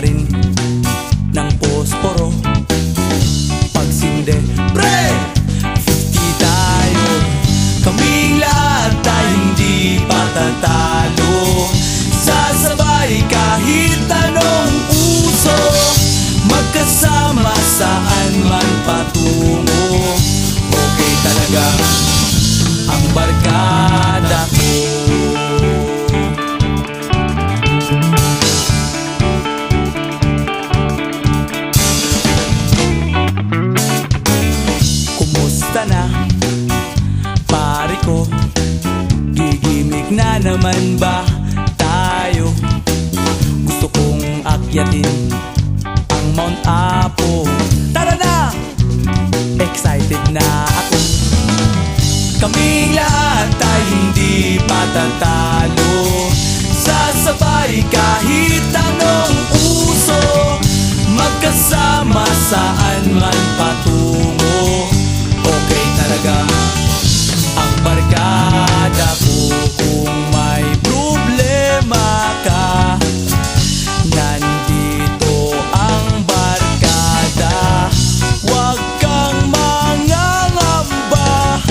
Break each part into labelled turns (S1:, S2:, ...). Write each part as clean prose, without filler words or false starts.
S1: rin ng posporo. Pagsinde, pre! 50 tayo, kaming lahat ay hindi patatalo. Sasabay kahit anong uso, magkasama saan man patungo. Okay talaga ang barkada ko. Kumusta na, pare ko? Gigimik na naman ba tayo? Gusto kong akyatin ang Mount Apo. Tara na! Excited na ako. Kaming lahat ay hindi patatalo. Sasabay kahit anong uso, magkasama saan man patungo. Okay talaga ang barkada ko. Kung may problema ka, nandito ang barkada. Huwag kang mangangamba,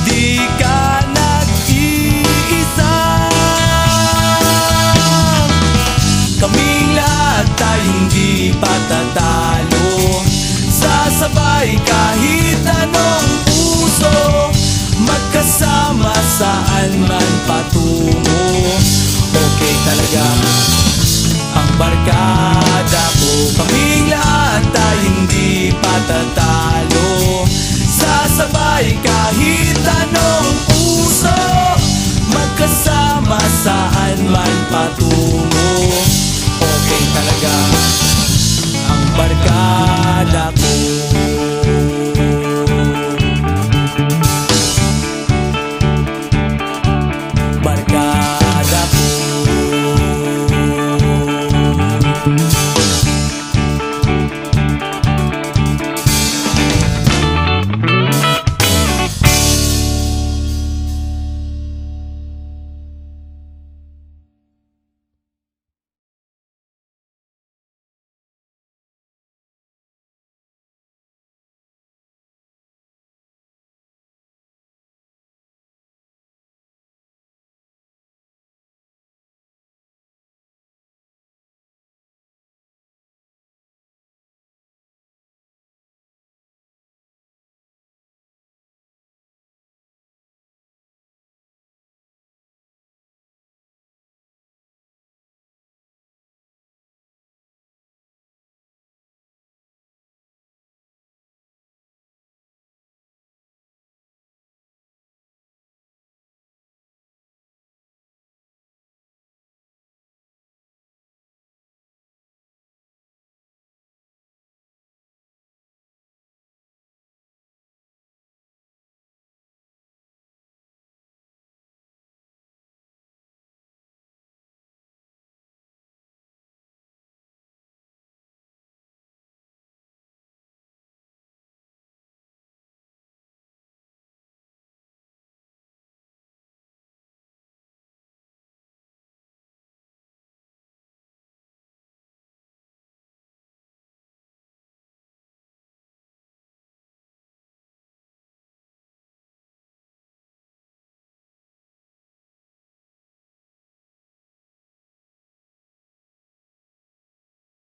S1: di ka nag-iisa. Kaming lahat ay hindi patatalo. Sasabay kahit anong uso, magkasama saan man patungo. Okay talaga ang barkada ko. Kaming lahat ay hindi patatalo. Sasabay kahit anong uso, magkasama saan man patungo.